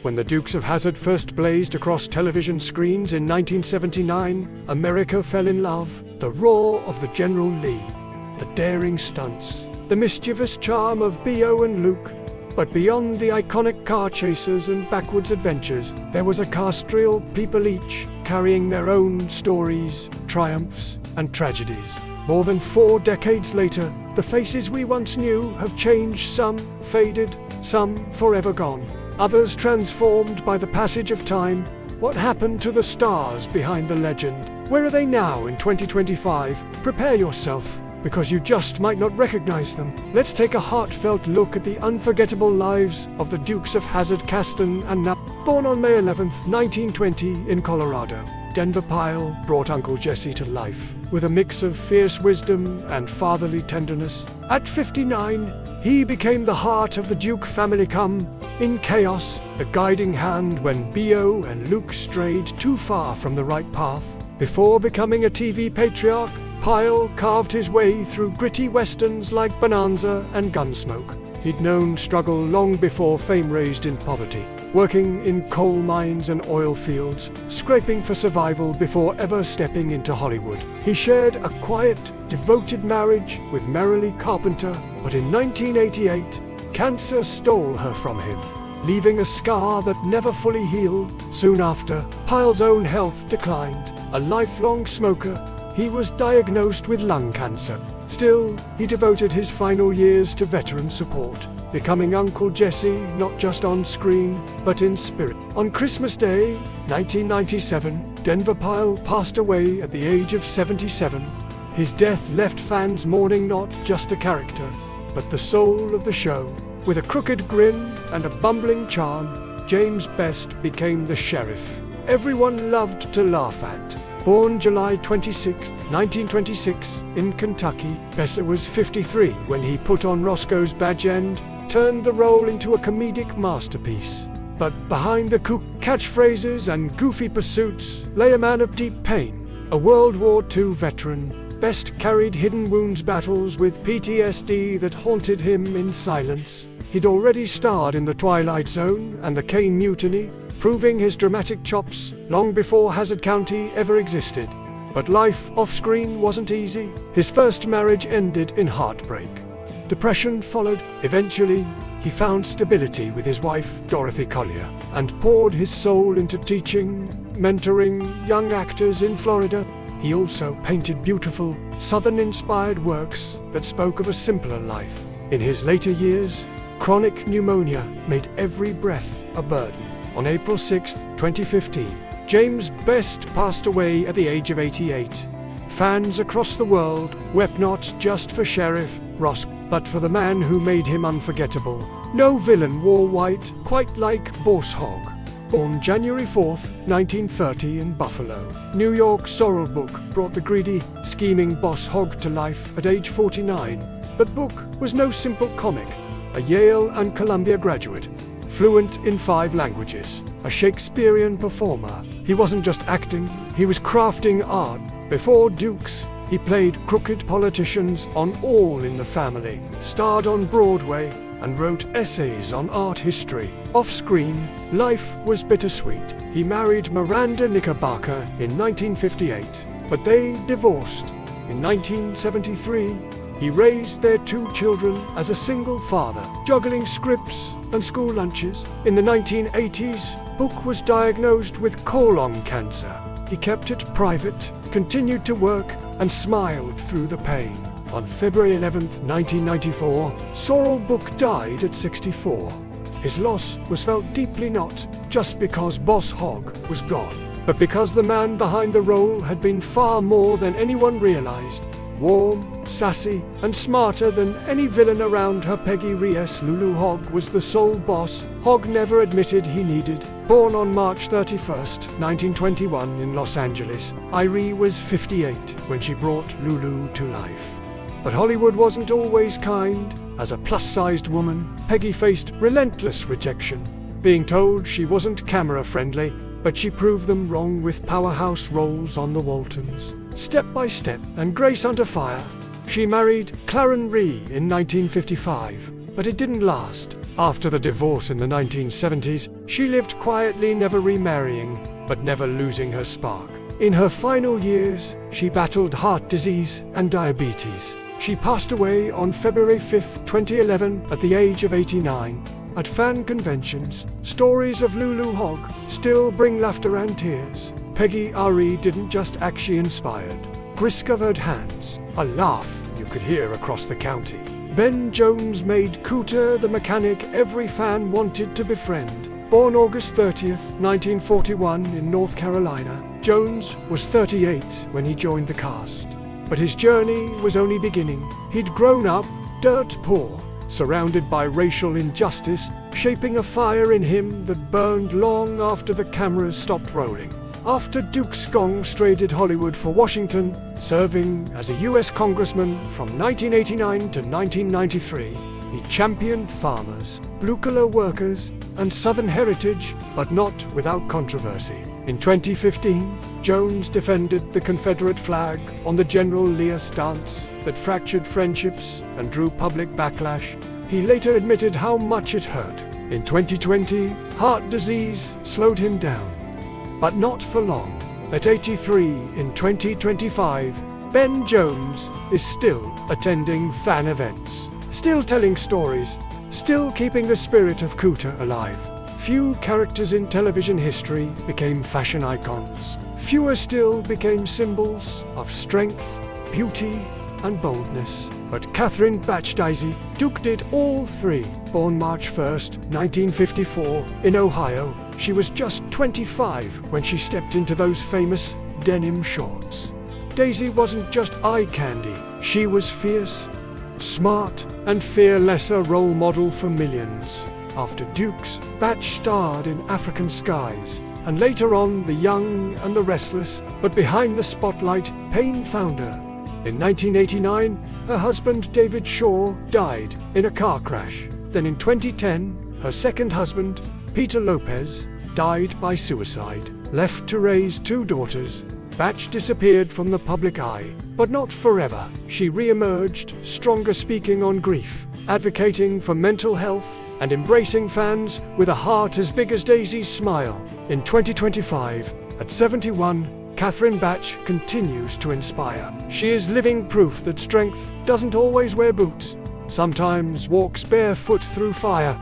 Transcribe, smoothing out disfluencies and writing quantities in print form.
When the Dukes of Hazzard first blazed across television screens in 1979, America fell in love. The roar of the General Lee, the daring stunts, the mischievous charm of B.O. and Luke. But beyond the iconic car chases and backwoods adventures, there was a cast reel, people each carrying their own stories, triumphs, and tragedies. More than 4 decades later, the faces we once knew have changed, some faded, some forever gone, others transformed by the passage of time. What happened to the stars behind the legend? Where are they now in 2025? Prepare yourself, because you just might not recognize them. Let's take a heartfelt look at the unforgettable lives of the Dukes of Hazzard, Caston and Knapp. Born on May 11, 1920 in Colorado, Denver Pyle brought Uncle Jesse to life with a mix of fierce wisdom and fatherly tenderness. At 59, he became the heart of the Duke family. Come in chaos, the guiding hand when B.O. and Luke strayed too far from the right path. Before becoming a TV patriarch, Pyle carved his way through gritty westerns like Bonanza and Gunsmoke. He'd known struggle long before fame, raised in poverty, working in coal mines and oil fields, scraping for survival before ever stepping into Hollywood. He shared a quiet, devoted marriage with Marilee Carpenter, but in 1988, cancer stole her from him, leaving a scar that never fully healed. Soon after, Pyle's own health declined. A lifelong smoker, he was diagnosed with lung cancer. Still, he devoted his final years to veteran support, becoming Uncle Jesse not just on screen, but in spirit. On Christmas Day, 1997, Denver Pyle passed away at the age of 77. His death left fans mourning not just a character, but the soul of the show. With a crooked grin and a bumbling charm, James Best became the sheriff everyone loved to laugh at. Born July 26, 1926, in Kentucky, Besser was 53 when he put on Roscoe's badge and turned the role into a comedic masterpiece. But behind the kook catchphrases and goofy pursuits lay a man of deep pain. A World War II veteran, Best carried hidden wounds, battles with PTSD that haunted him in silence. He'd already starred in The Twilight Zone and The Caine Mutiny, proving his dramatic chops long before Hazzard County ever existed. But life off-screen wasn't easy. His first marriage ended in heartbreak. Depression followed. Eventually, he found stability with his wife, Dorothy Collier, and poured his soul into teaching, mentoring young actors in Florida. He also painted beautiful, Southern-inspired works that spoke of a simpler life. In his later years, chronic pneumonia made every breath a burden. On April 6, 2015, James Best passed away at the age of 88. Fans across the world wept not just for Sheriff Ross, but for the man who made him unforgettable. No villain wore white quite like Boss Hogg. Born January 4, 1930 in Buffalo, New York, Sorrel Book brought the greedy, scheming Boss Hogg to life at age 49. But Book was no simple comic. A Yale and Columbia graduate, fluent in 5 languages, a Shakespearean performer. He wasn't just acting, he was crafting art. Before Dukes, he played crooked politicians on All in the Family, starred on Broadway, and wrote essays on art history. Off-screen, life was bittersweet. He married Miranda Knickerbocker in 1958, but they divorced. In 1973, he raised their 2 children as a single father, juggling scripts and school lunches. In the 1980s, Book was diagnosed with colon cancer. He kept it private, continued to work, and smiled through the pain. On February 11, 1994, Sorrel Book died at 64. His loss was felt deeply, not just because Boss Hogg was gone, but because the man behind the role had been far more than anyone realized. Warm, sassy, and smarter than any villain around her, Peggy Reyes Lulu Hogg was the sole boss Hogg never admitted he needed. Born on March 31, 1921 in Los Angeles, Irie was 58 when she brought Lulu to life. But Hollywood wasn't always kind. As a plus-sized woman, Peggy faced relentless rejection, being told she wasn't camera-friendly, but she proved them wrong with powerhouse roles on The Waltons, Step by Step, and Grace Under Fire. She married Clarence Rhee in 1955, but it didn't last. After the divorce in the 1970s, She lived quietly, never remarrying, but never losing her spark. In her final years, she battled heart disease and diabetes. She passed away on February 5, 2011, at the age of 89. At fan conventions, stories of Lulu Hogg still bring laughter and tears. Peggy Ari didn't just act, she inspired. Gris-covered hands, a laugh you could hear across the county. Ben Jones made Cooter the mechanic every fan wanted to befriend. Born August 30th, 1941 in North Carolina, Jones was 38 when he joined the cast. But his journey was only beginning. He'd grown up dirt poor, surrounded by racial injustice, shaping a fire in him that burned long after the cameras stopped rolling. After Dukes traded Hollywood for Washington, serving as a U.S. congressman from 1989 to 1993, he championed farmers, blue-collar workers, and Southern heritage, but not without controversy. In 2015, Jones defended the Confederate flag on the General Lee stance that fractured friendships and drew public backlash. He later admitted how much it hurt. In 2020, heart disease slowed him down. But not for long. At 83 in 2025, Ben Jones is still attending fan events, still telling stories, still keeping the spirit of Cooter alive. Few characters in television history became fashion icons. Fewer still became symbols of strength, beauty, and boldness. But Catherine Batch Daisy Duke did all three. Born March 1st, 1954, in Ohio, she was just 25 when she stepped into those famous denim shorts. Daisy wasn't just eye candy, she was fierce, smart, and fearless, a role model for millions. After Dukes, Batch starred in African Skies, and later on The Young and the Restless, but behind the spotlight, pain found her. In 1989, her husband David Shaw died in a car crash. Then in 2010, her second husband, Peter Lopez, died by suicide. Left to raise two daughters, Batch disappeared from the public eye, but not forever. She re-emerged, stronger, speaking on grief, advocating for mental health, and embracing fans with a heart as big as Daisy's smile. In 2025, at 71, Catherine Batch continues to inspire. She is living proof that strength doesn't always wear boots, sometimes walks barefoot through fire.